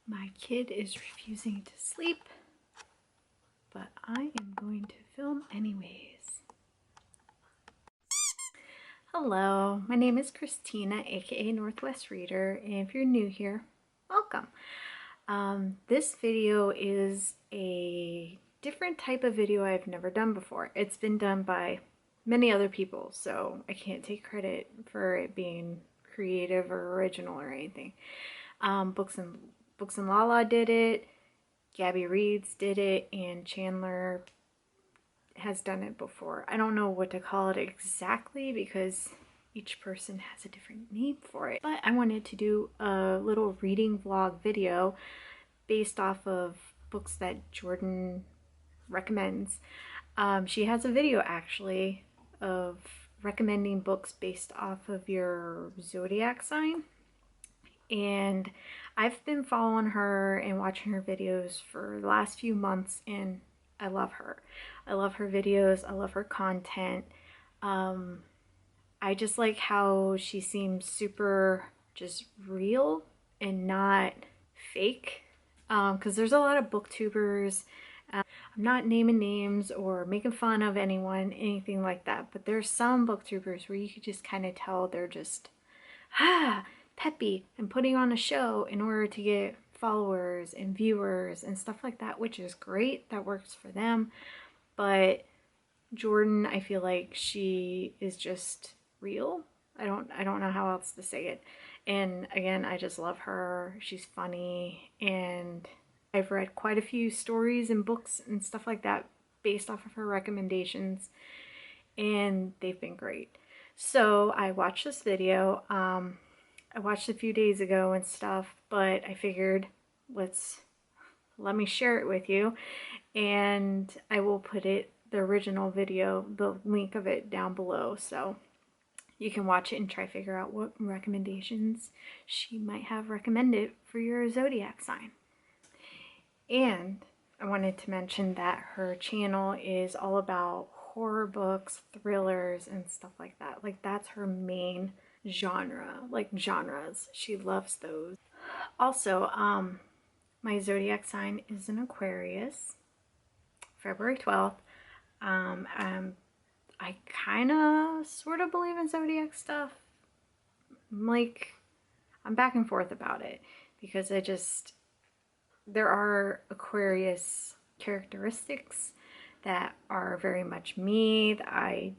My kid is refusing to sleep, but I am going to film anyways. Hello, my name is Christina, aka Northwest Reader, and if you're new here, welcome. This video is a different type of video I've never done before. It's been done by many other people, so I can't take credit for it being creative or original or anything. Books and Lala did it, Gabby Reads did it, and Chandler has done it before. I don't know what to call it exactly because each person has a different name for it. But I wanted to do a little reading vlog video based off of books that Jordan recommends. She has a video actually of recommending books based off of your Zodiac sign. And I've been following her and watching her videos for the last few months, and I love her. I love her videos. I love her content. I just like how she seems super just real and not fake. Because there's a lot of booktubers. I'm not naming names or making fun of anyone, anything like that. But there's some booktubers where you could just kind of tell they're just, peppy and putting on a show in order to get followers and viewers and stuff like that, which is great. That works for them. But Jordan, I feel like she is just real. I don't know how else to say it. And again, I just love her. She's funny, and I've read quite a few stories and books and stuff like that based off of her recommendations, and they've been great. So I watched this video. I watched a few days ago and stuff, but I figured let me share it with you, and I will put the original video, the link of it down below, so you can watch it and try to figure out what recommendations she might have recommended for your zodiac sign. And I wanted to mention that her channel is all about horror books, thrillers, and stuff like that. Like, that's her main genre, like genres. She loves those. Also, my zodiac sign is an Aquarius, February 12th. I kind of sort of believe in zodiac stuff. I'm back and forth about it because there are Aquarius characteristics that are very much me, that I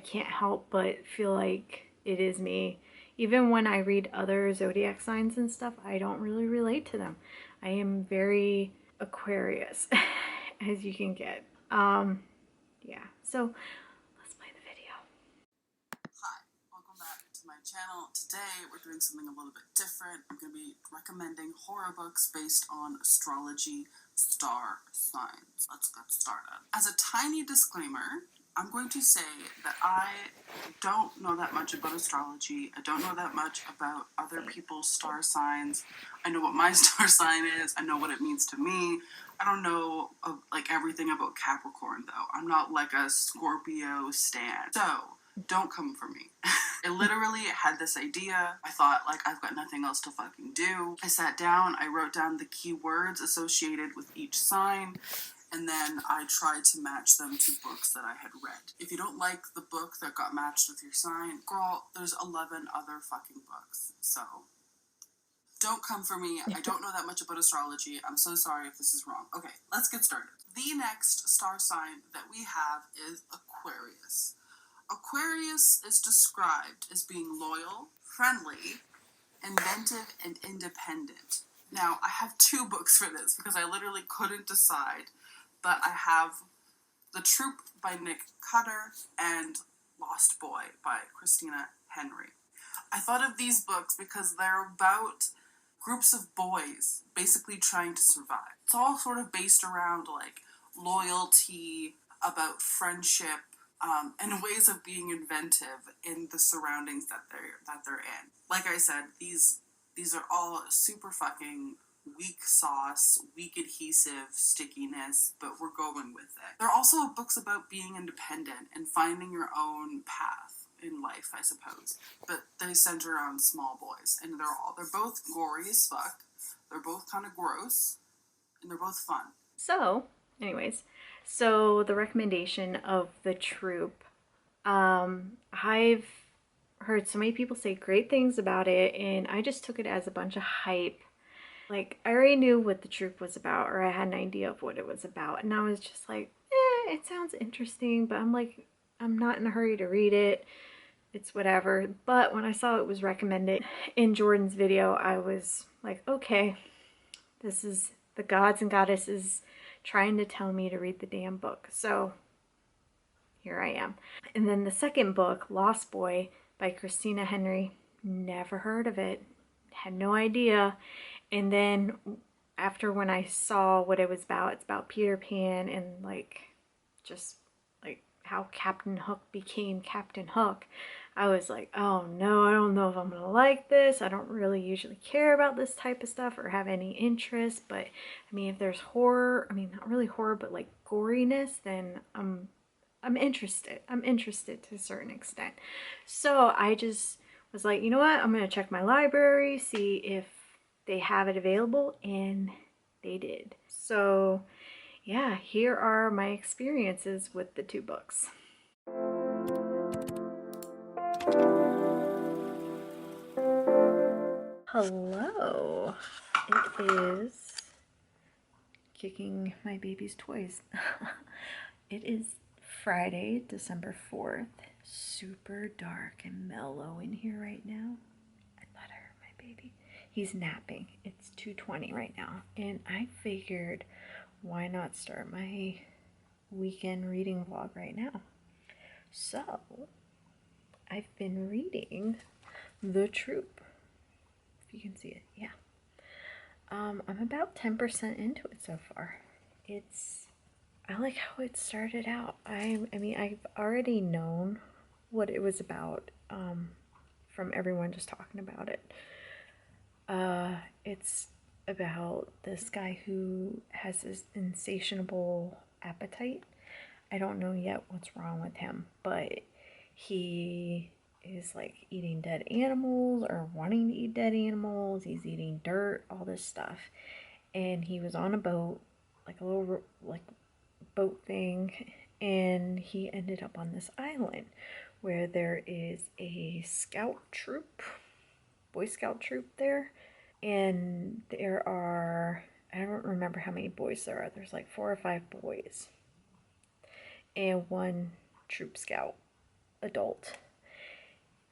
can't help but feel like it is me. Even when I read other zodiac signs and stuff, I don't really relate to them. I am very Aquarius as you can get. Yeah, so let's play the video. Hi, welcome back to my channel. Today we're doing something a little bit different. I'm going to be recommending horror books based on astrology star signs. Let's get started. As a tiny disclaimer, I'm going to say that I don't know that much about astrology. I don't know that much about other people's star signs. I know what my star sign is. I know what it means to me. I don't know like everything about Capricorn though. I'm not like a Scorpio stan. So don't come for me. I literally had this idea. I thought, like, I've got nothing else to fucking do. I sat down, I wrote down the keywords associated with each sign, and then I tried to match them to books that I had read. If you don't like the book that got matched with your sign, girl, there's 11 other fucking books. So don't come for me. I don't know that much about astrology. I'm so sorry if this is wrong. Okay, let's get started. The next star sign that we have is Aquarius. Aquarius is described as being loyal, friendly, inventive, and independent. Now, I have two books for this because I literally couldn't decide, but I have The Troop by Nick Cutter and Lost Boy by Christina Henry. I thought of these books because they're about groups of boys basically trying to survive. It's all sort of based around like loyalty, about friendship, and ways of being inventive in the surroundings that they're in. Like I said, these are all super fucking weak sauce, weak adhesive stickiness, but we're going with it. They're also books about being independent and finding your own path in life, I suppose. But they center around small boys, and they're both gory as fuck. They're both kind of gross, and they're both fun. So, anyways, so the recommendation of The Troop, I've heard so many people say great things about it, and I just took it as a bunch of hype. Like, I already knew what The Troop was about, or I had an idea of what it was about, and I was just like, it sounds interesting, but I'm like, I'm not in a hurry to read it. It's whatever. But when I saw it was recommended in Jordan's video, I was like, okay, this is the gods and goddesses trying to tell me to read the damn book. So here I am. And then the second book, Lost Boy by Christina Henry, never heard of it, had no idea. And then after when I saw what it was about, it's about Peter Pan and like just like how Captain Hook became Captain Hook. I was like, oh no, I don't know if I'm gonna like this. I don't really usually care about this type of stuff or have any interest, but I mean, if there's horror, I mean, not really horror, but like goriness, then I'm interested. I'm interested to a certain extent. So I just was like, you know what? I'm gonna check my library, see if they have it available, and they did. So yeah, here are my experiences with the two books. Hello. It is kicking my baby's toys. It is Friday, December 4th. Super dark and mellow in here right now. I thought I heard my baby. He's napping. It's 2:20 right now. And I figured, why not start my weekend reading vlog right now? So, I've been reading The Troop. If you can see it, yeah. I'm about 10% into it so far. I like how it started out. I mean, I've already known what it was about from everyone just talking about it. It's about this guy who has this insatiable appetite. I don't know yet what's wrong with him, but he is like eating dead animals or wanting to eat dead animals. He's eating dirt, all this stuff. And he was on a boat, like a little like boat thing, and he ended up on this island where there is a scout troop, Boy Scout troop there. And there are, I don't remember how many boys there are. There's like 4 or 5 boys and 1 troop scout adult.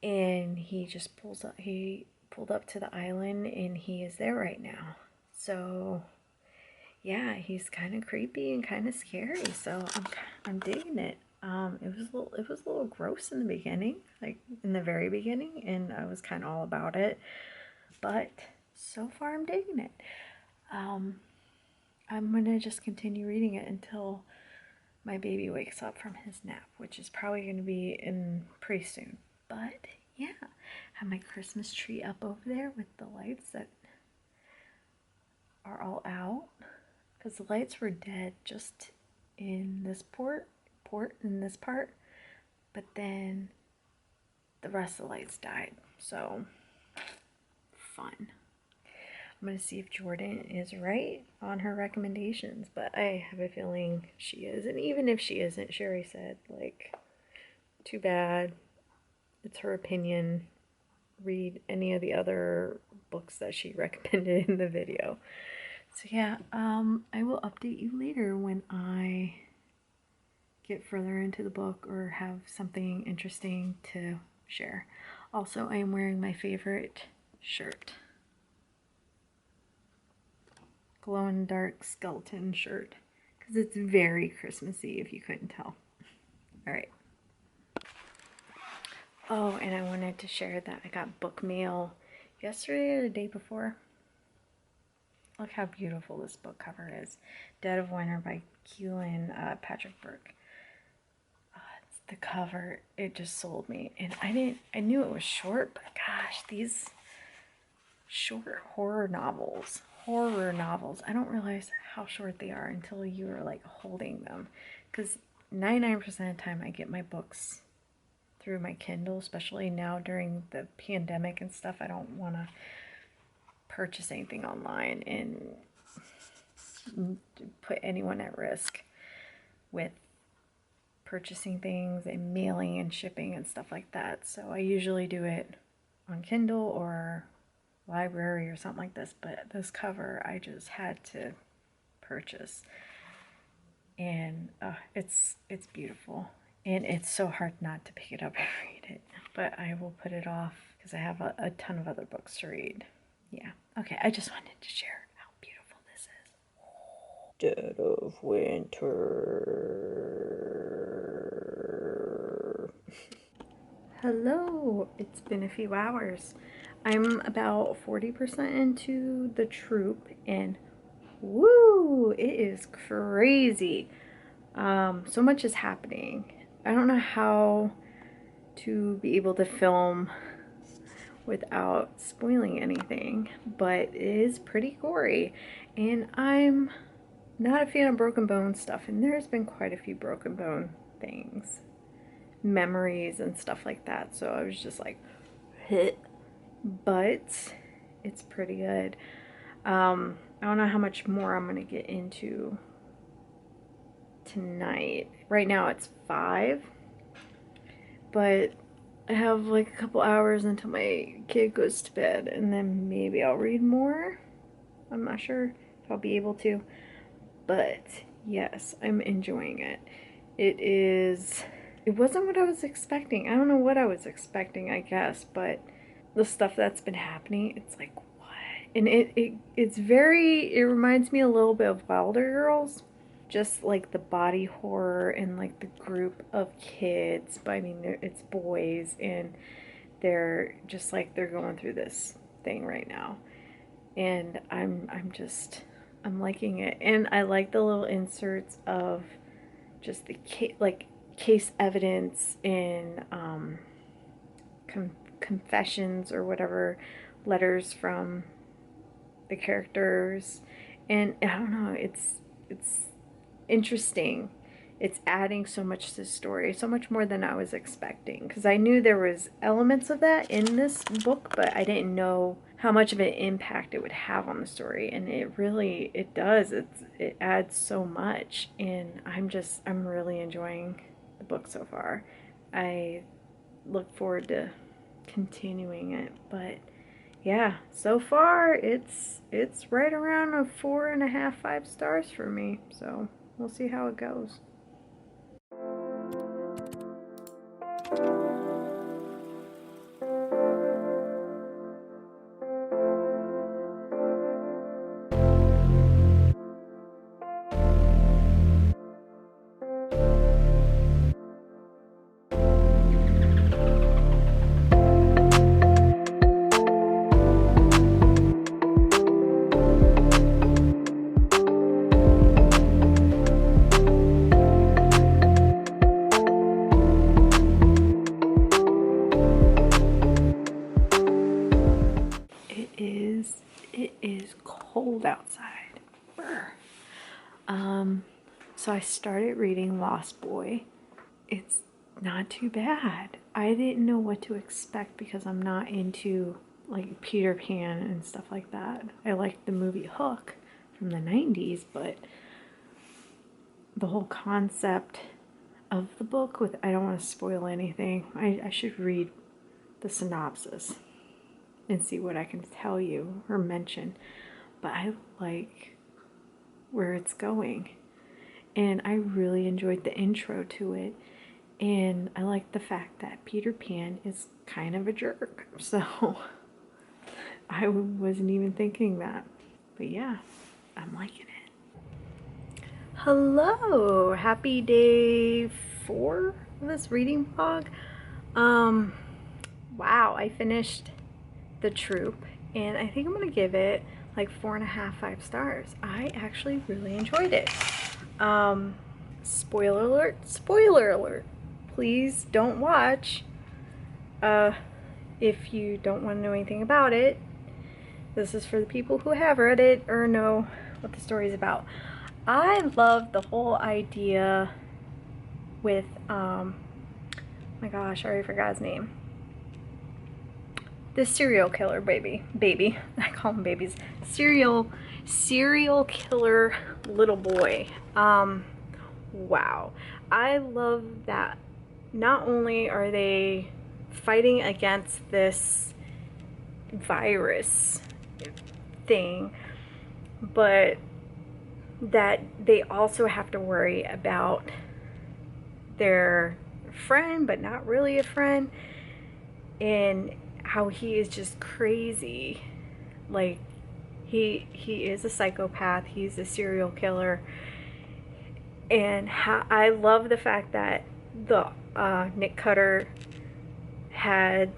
And he just he pulled up to the island and he is there right now. So yeah, he's kind of creepy and kind of scary. So I'm digging it. It was a little gross in the beginning, like in the very beginning, and I was kind of all about it. But so far I'm digging it. I'm gonna just continue reading it until my baby wakes up from his nap, which is probably gonna be in pretty soon. But yeah, I have my Christmas tree up over there with the lights that are all out, because the lights were dead just in this port in this part, but then the rest of the lights died. So fun. I'm gonna see if Jordan is right on her recommendations, but I have a feeling she is. And even if she isn't, Sherry said, like, too bad. It's her opinion. Read any of the other books that she recommended in the video. So yeah, I will update you later when I get further into the book or have something interesting to share. Also, I am wearing my favorite shirt. Glow-in-the-dark skeleton shirt, because it's very Christmassy, if you couldn't tell. Alright. Oh, and I wanted to share that I got book mail yesterday or the day before. Look how beautiful this book cover is. Dead of Winter by Keelan Patrick Burke. It's the cover, it just sold me. And I knew it was short, but gosh, these short horror novels, I don't realize how short they are until you are like holding them. Because 99% of the time I get my books through my Kindle, especially now during the pandemic and stuff. I don't want to purchase anything online and put anyone at risk with purchasing things and mailing and shipping and stuff like that. So I usually do it on Kindle or library or something like this, but this cover I just had to purchase, and it's beautiful, and it's so hard not to pick it up and read it, but I will put it off because I have a ton of other books to read. Yeah, okay, I just wanted to share how beautiful this is. Dead of winter. Hello, it's been a few hours. I'm about 40% into the troop, and woo, it is crazy. So much is happening. I don't know how to be able to film without spoiling anything, but it is pretty gory, and I'm not a fan of broken bone stuff, and there's been quite a few broken bone things, memories and stuff like that, so I was just like, hit. But it's pretty good. I don't know how much more I'm gonna get into tonight. Right now it's 5, but I have like a couple hours until my kid goes to bed, and then maybe I'll read more. I'm not sure if I'll be able to, but yes, I'm enjoying it. It wasn't what I was expecting. I don't know what I was expecting, I guess, but the stuff that's been happening, it's like, what? And it reminds me a little bit of Wilder Girls, just like the body horror and like the group of kids, but I mean it's boys, and they're just like, they're going through this thing right now, and I'm liking it, and I like the little inserts of just the case evidence and confessions or whatever, letters from the characters, and I don't know, it's interesting. It's adding so much to the story, so much more than I was expecting, because I knew there was elements of that in this book, but I didn't know how much of an impact it would have on the story, and it does. It adds so much, and I'm really enjoying the book so far. I look forward to continuing it, but yeah, so far it's right around a 4.5, 5 stars for me, so we'll see how it goes. It is cold outside. So I started reading Lost Boy. It's not too bad. I didn't know what to expect because I'm not into like Peter Pan and stuff like that. I liked the movie Hook from the 90s, but the whole concept of the book, with, I don't want to spoil anything. I should read the synopsis and see what I can tell you or mention, but I like where it's going, and I really enjoyed the intro to it, and I like the fact that Peter Pan is kind of a jerk, so I wasn't even thinking that, but yeah, I'm liking it. Hello, happy day 4 of this reading vlog. Wow, I finished The Troop, and I think I'm gonna give it like 4.5, 5 stars. I actually really enjoyed it. Spoiler alert, spoiler alert. Please don't watch if you don't want to know anything about it. This is for the people who have read it or know what the story is about. I love the whole idea with my gosh, I already forgot his name. this serial killer baby, I call them babies, serial killer little boy. Wow. I love that not only are they fighting against this virus thing, but that they also have to worry about their friend, but not really a friend, and how he is just crazy. Like, he is a psychopath, he's a serial killer. And how I love the fact that the Nick Cutter had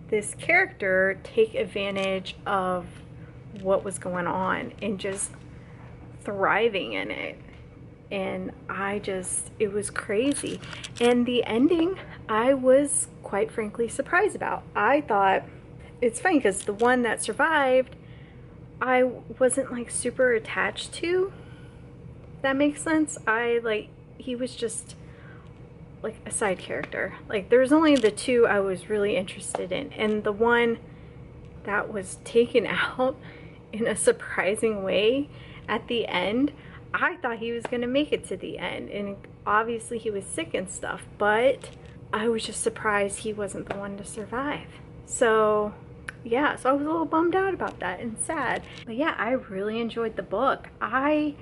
this character take advantage of what was going on and just thriving in it. And it was crazy. And the ending, I was quite frankly surprised about. I thought, it's funny because the one that survived, I wasn't like super attached to. If that makes sense. He was just like a side character. Like, there's only the two I was really interested in, and the one that was taken out in a surprising way at the end, I thought he was gonna make it to the end, and obviously he was sick and stuff, but I was just surprised he wasn't the one to survive. So yeah, so I was a little bummed out about that and sad. But yeah, I really enjoyed the book. I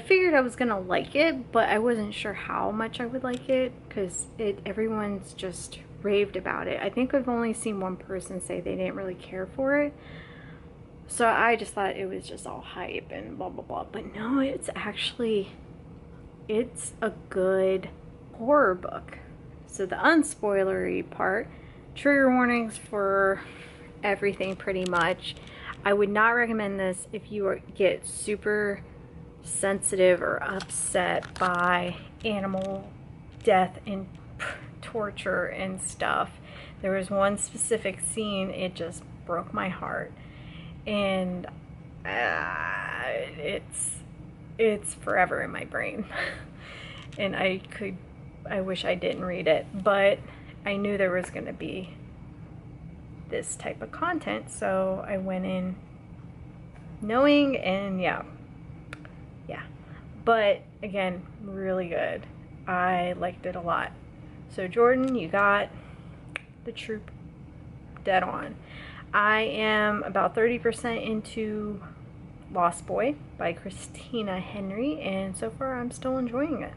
figured I was gonna like it, but I wasn't sure how much I would like it, because everyone's just raved about it. I think I've only seen one person say they didn't really care for it. So I just thought it was just all hype and blah blah blah. But no, it's a good horror book. So the unspoilery part, trigger warnings for everything pretty much. I would not recommend this if you get super sensitive or upset by animal death and torture and stuff. There was one specific scene, it just broke my heart. And it's forever in my brain. And I wish I didn't read it, but I knew there was going to be this type of content, so I went in knowing, and yeah. But again, really good. I liked it a lot. So Jordan, you got the troop dead on. I am about 30% into Lost Boy by Christina Henry, and so far I'm still enjoying it.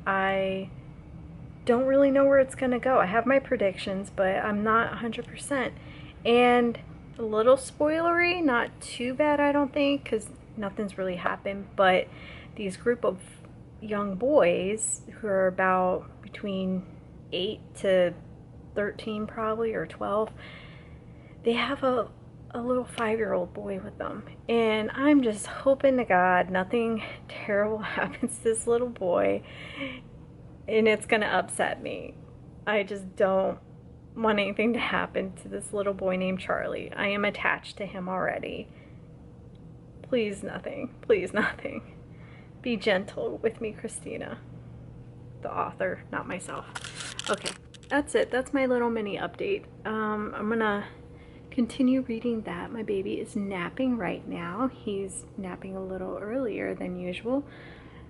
I don't really know where it's gonna go. I have my predictions, but I'm not 100%. And a little spoilery, not too bad I don't think, because nothing's really happened, but these group of young boys who are about between 8 to 13 probably, or 12, they have a little 5-year-old boy with them, and I'm just hoping to God nothing terrible happens to this little boy, and it's gonna upset me. I just don't want anything to happen to this little boy named Charlie. I am attached to him already. Please nothing, please nothing. Be gentle with me, Christina, the author, not myself. Okay, that's it. That's my little mini update. I'm gonna continue reading that. My baby is napping right now. He's napping a little earlier than usual,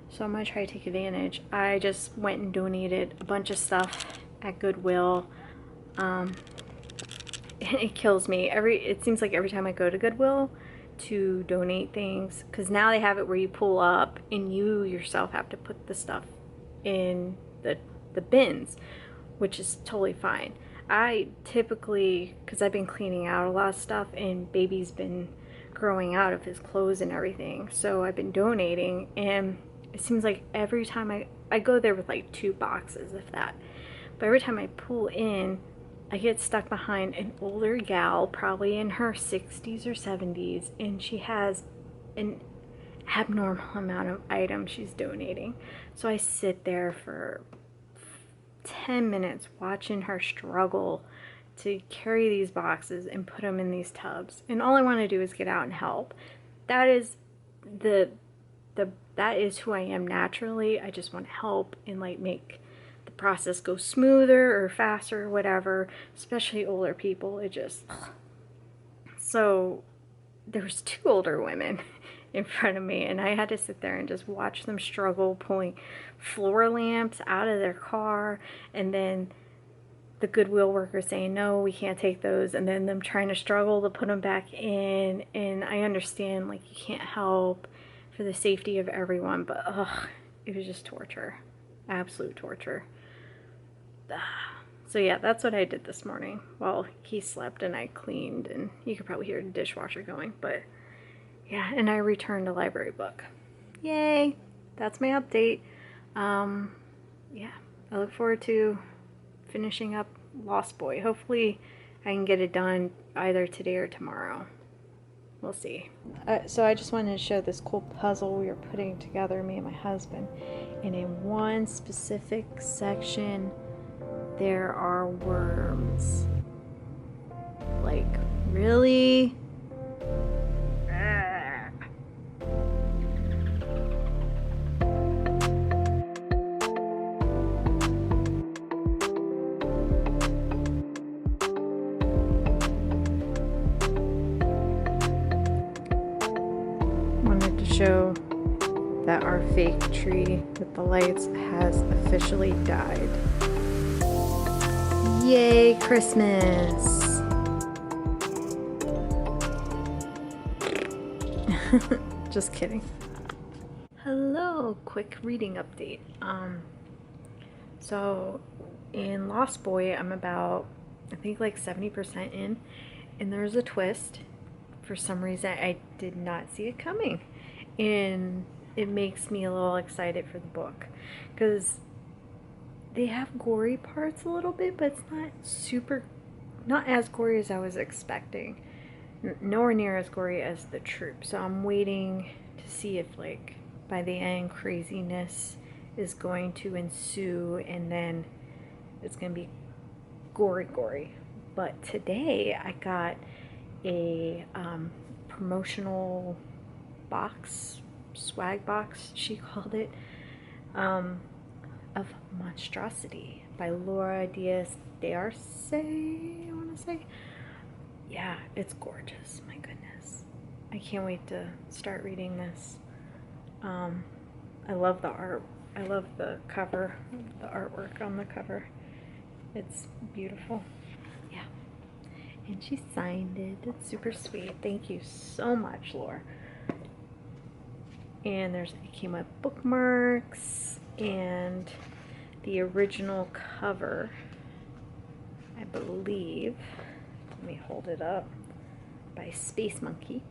so I'm gonna try to take advantage. I just went and donated a bunch of stuff at Goodwill. And it kills me. It seems like every time I go to Goodwill to donate things, because now they have it where you pull up and you yourself have to put the stuff in the bins, which is totally fine. I typically, because I've been cleaning out a lot of stuff and baby's been growing out of his clothes and everything, so I've been donating, and it seems like every time I go there with like 2 boxes, if that, but every time I pull in, I get stuck behind an older gal, probably in her 60s or 70s, and she has an abnormal amount of items she's donating. So I sit there for 10 minutes watching her struggle to carry these boxes and put them in these tubs. And all I want to do is get out and help. That is that is who I am naturally. I just want to help and like make the process go smoother or faster or whatever, especially older people. It just, So there was two older women in front of me, and I had to sit there and just watch them struggle pulling floor lamps out of their car, and then the Goodwill workers saying, no, we can't take those, and then them trying to struggle to put them back in. And I understand, like, you can't help for the safety of everyone, but ugh, it was just torture. Absolute torture. So yeah, that's what I did this morning while he slept and I cleaned, and you could probably hear the dishwasher going, but yeah, and I returned a library book. Yay! That's my update. Yeah, I look forward to finishing up Lost Boy. Hopefully I can get it done either today or tomorrow. We'll see. So I just wanted to show this cool puzzle we were putting together, me and my husband. And in one specific section, there are worms. Like, really? Wanted to show that our fake tree with the lights has officially died. Yay, Christmas! Just kidding. Hello, quick reading update. So in Lost Boy, I'm about, I think, like 70% in, and there's a twist. For some reason, I did not see it coming, and it makes me a little excited for the book, because they have gory parts a little bit, but it's not as gory as I was expecting. Nowhere near as gory as the troop. So I'm waiting to see if, like, by the end, craziness is going to ensue, and then it's going to be gory. But today I got a promotional box, swag box, she called it, of Monstrosity by Laura Diaz de Arce, I want to say. Yeah, it's gorgeous. My goodness. I can't wait to start reading this. I love the art. I love the cover, the artwork on the cover. It's beautiful. Yeah. And she signed it. It's super sweet. Thank you so much, Laura. And it came with bookmarks and the original cover, I believe. Let me hold it up, by Space Monkey.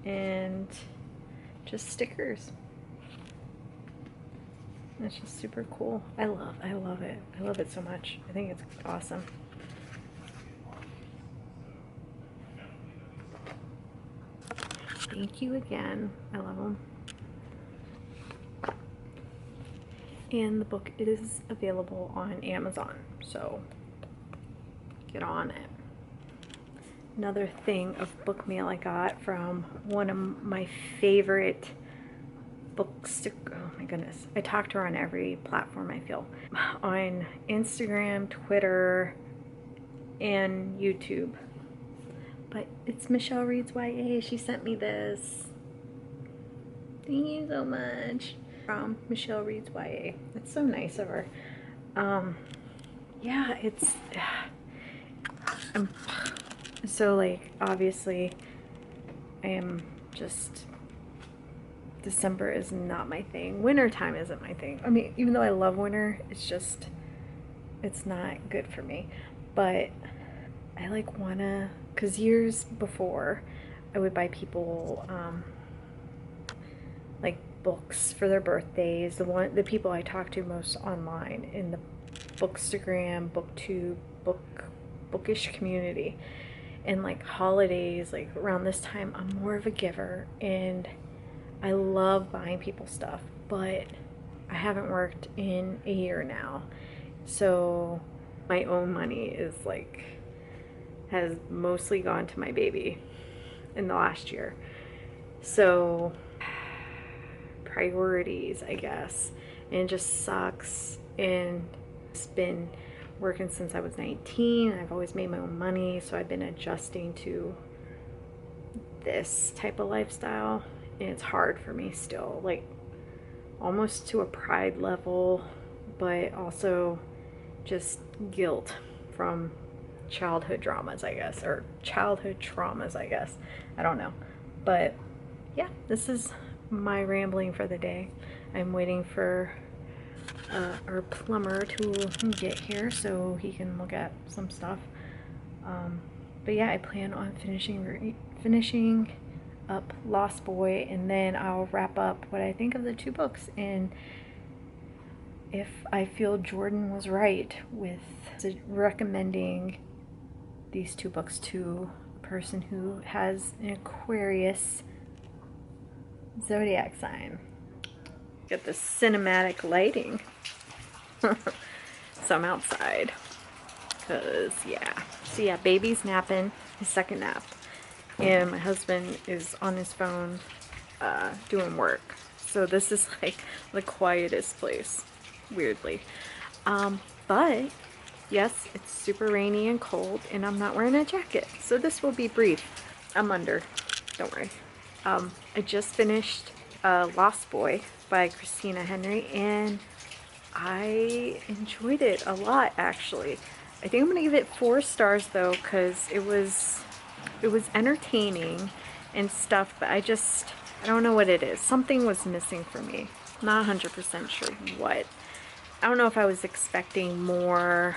And just stickers. It's just super cool. I love it. I love it so much. I think it's awesome. Thank you again. I love them. And the book is available on Amazon, so get on it. Another thing of book mail I got from one of my favorite books. Oh my goodness, I talk to her on every platform, I feel. On Instagram, Twitter, and YouTube. But it's Michelle Reads YA. She sent me this. Thank you so much. From Michelle Reads YA. It's so nice of her. Yeah, it's so, like, obviously I am just, December is not my thing. Wintertime isn't my thing. I mean, even though I love winter, it's not good for me. But I like wanna, because years before I would buy people like books for their birthdays. The people I talk to most online in the Bookstagram, Booktube, bookish community, and like holidays, like around this time, I'm more of a giver, and I love buying people stuff, but I haven't worked in a year now, so my own money is like, has mostly gone to my baby in the last year. So priorities, I guess, and it just sucks. And it's been working since I was 19. I've always made my own money, so I've been adjusting to this type of lifestyle, and it's hard for me still, like almost to a pride level, but also just guilt from childhood dramas, I guess, or childhood traumas, I guess. I don't know. But yeah, this is my rambling for the day. I'm waiting for our plumber to get here so he can look at some stuff. But yeah, I plan on finishing up Lost Boy, and then I'll wrap up what I think of the 2 books, and if I feel Jordan was right with recommending these 2 books to a person who has an Aquarius Zodiac sign. Get the cinematic lighting. So I'm outside. Because, yeah. So yeah, baby's napping, his second nap. And my husband is on his phone doing work. So this is like the quietest place, weirdly. But yes, it's super rainy and cold, and I'm not wearing a jacket. So this will be brief. I'm under, don't worry. I just finished Lost Boy by Christina Henry, and I enjoyed it a lot, actually. I think I'm gonna give it 4 stars though, because it was entertaining and stuff, but I don't know what it is. Something was missing for me. Not 100% sure what. I don't know if I was expecting more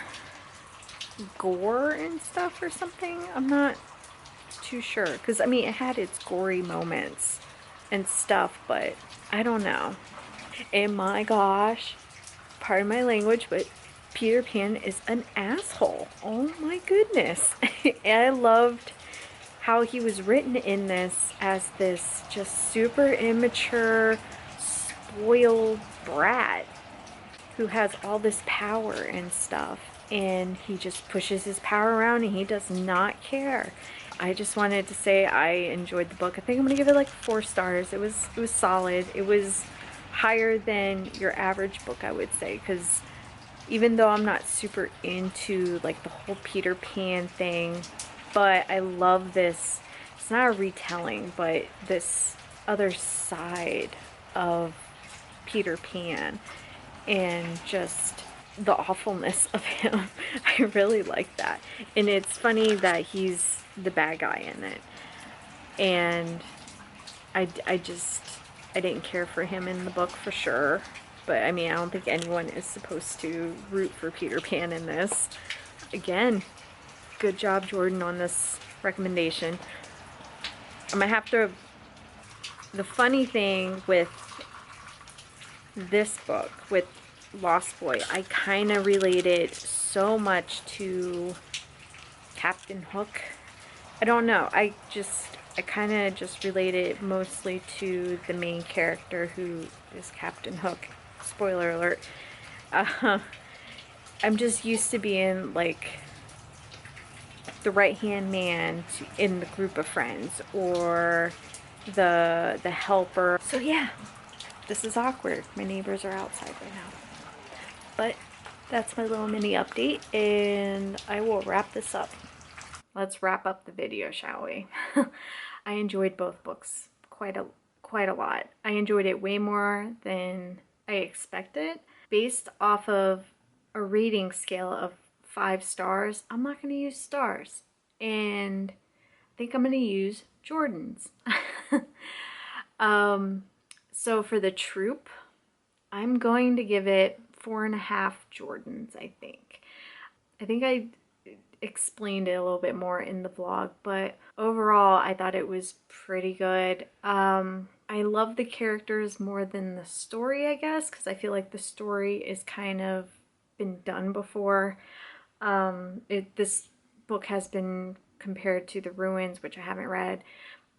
gore and stuff or something. I'm not too sure, because I mean, it had its gory moments and stuff, but I don't know. And my gosh, pardon my language, but Peter Pan is an asshole. Oh my goodness. I loved how he was written in this as this just super immature, spoiled brat who has all this power and stuff, and he just pushes his power around and he does not care. I just wanted to say I enjoyed the book. I think I'm gonna give it like 4 stars. It was solid. It was higher than your average book, I would say, because even though I'm not super into like the whole Peter Pan thing, but I love this. It's not a retelling, but this other side of Peter Pan and just the awfulness of him. I really like that. And it's funny that he's the bad guy in it. And I didn't care for him in the book for sure. But I mean, I don't think anyone is supposed to root for Peter Pan in this. Again, good job, Jordan, on this recommendation. I'm gonna have to... The funny thing with this book, with Lost Boy, I kind of related so much to Captain Hook. I don't know. I kind of just related mostly to the main character, who is Captain Hook. Spoiler alert. I'm just used to being like the right-hand man in the group of friends, or the helper. So yeah, this is awkward. My neighbors are outside right now. But that's my little mini update, and I will wrap this up. Let's wrap up the video, shall we? I enjoyed both books quite a lot. I enjoyed it way more than I expected. Based off of a rating scale of 5 stars, I'm not going to use stars, and I think I'm going to use Jordan's. So for the troop, I'm going to give it 4.5 Jordans, I think. I think I explained it a little bit more in the vlog, but overall I thought it was pretty good. I love the characters more than the story, I guess, because I feel like the story is kind of been done before. This book has been compared to The Ruins, which I haven't read.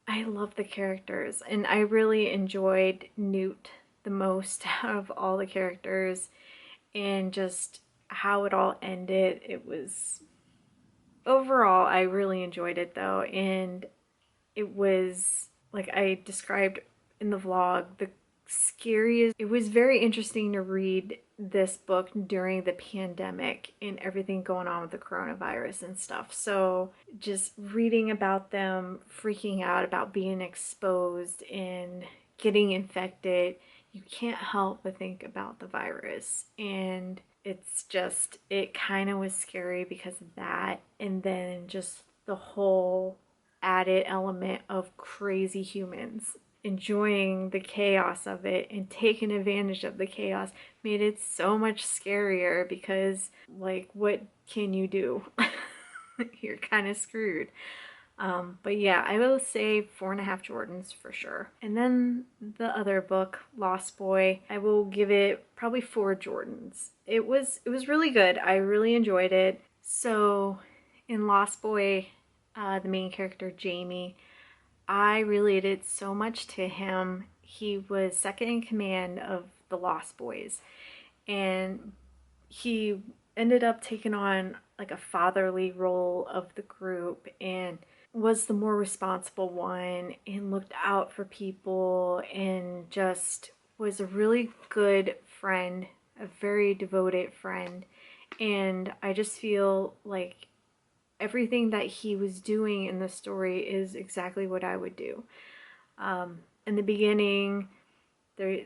I love the characters, and I really enjoyed Newt the most out of all the characters, and just how it all ended. It was... Overall, I really enjoyed it though, and it was, like I described in the vlog, scary. It was very interesting to read this book during the pandemic and everything going on with the coronavirus and stuff. So just reading about them freaking out about being exposed and getting infected, you can't help but think about the virus. And it's just, it kind of was scary because of that. And then just the whole added element of crazy humans enjoying the chaos of it and taking advantage of the chaos made it so much scarier because, like, what can you do? You're kind of screwed. But yeah, I will say 4.5 Jordans for sure. And then the other book, Lost Boy, I will give it probably 4 Jordans. It was really good. I really enjoyed it. So in Lost Boy, the main character Jamie, I related so much to him. He was second in command of the Lost Boys, and he ended up taking on like a fatherly role of the group and was the more responsible one and looked out for people and just was a really good friend, a very devoted friend. And I just feel like everything that he was doing in the story is exactly what I would do. In the beginning, there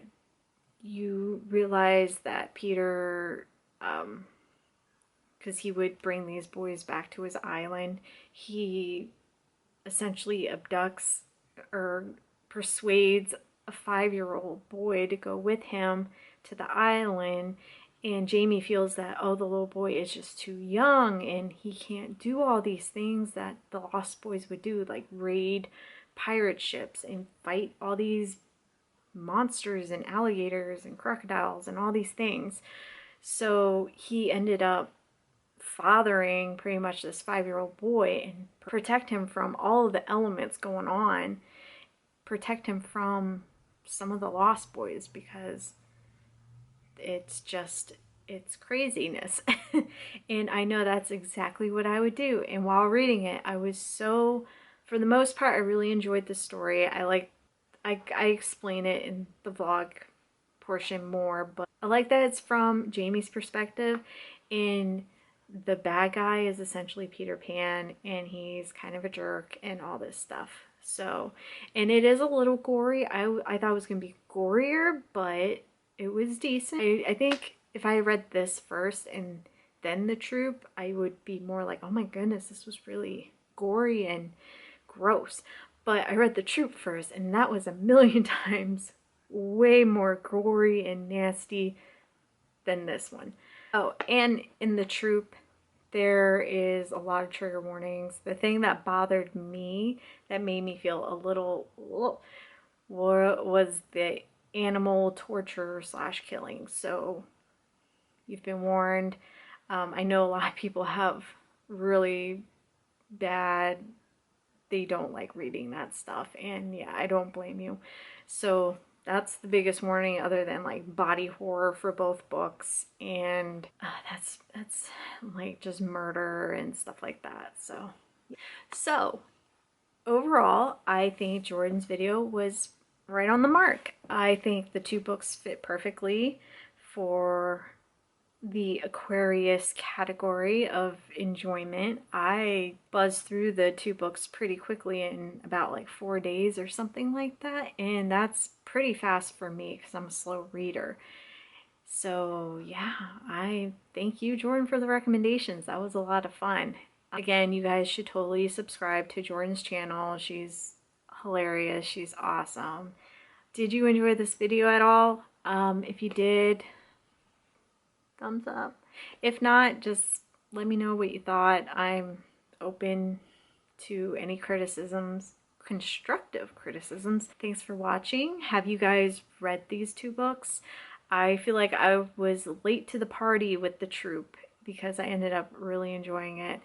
you realize that Peter, because he would bring these boys back to his island, he essentially abducts or persuades a 5-year-old boy to go with him to the island. And Jamie feels that, oh, the little boy is just too young and he can't do all these things that the Lost Boys would do, like raid pirate ships and fight all these monsters and alligators and crocodiles and all these things. So he ended up fathering pretty much this 5-year-old boy and protect him from all of the elements going on, protect him from some of the Lost Boys because it's just, it's craziness. And I know that's exactly what I would do. And while reading it, I was so, for the most part, I really enjoyed the story. I explain it in the vlog portion more, but I like that it's from Jamie's perspective, and the bad guy is essentially Peter Pan, and he's kind of a jerk and all this stuff. So, and it is a little gory. I thought it was going to be gorier, but it was decent. I think if I read this first and then The Troop, I would be more like, oh my goodness, this was really gory and gross. But I read The Troop first, and that was a million times way more gory and nasty than this one. Oh, and in The Troop, there is a lot of trigger warnings. The thing that bothered me, that made me feel a little, was the animal torture slash killing. So you've been warned. I know a lot of people have really bad, they don't like reading that stuff, and yeah, I don't blame you. So that's the biggest warning, other than like body horror for both books, and that's like just murder and stuff like that. So overall, I think Jordan's video was right on the mark. I think the 2 books fit perfectly for the Aquarius category of enjoyment. I buzzed through the 2 books pretty quickly in about like 4 days or something like that, and that's pretty fast for me because I'm a slow reader. So yeah, I thank you, Jordan, for the recommendations. That was a lot of fun. Again, you guys should totally subscribe to Jordan's channel. She's hilarious. She's awesome. Did you enjoy this video at all? If you did, thumbs up. If not, just let me know what you thought. I'm open to any criticisms, constructive criticisms. Thanks for watching. Have you guys read these 2 books? I feel like I was late to the party with The Troop because I ended up really enjoying it.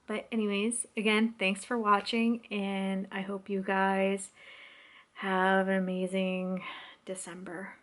But anyways, again, thanks for watching, and I hope you guys have an amazing December.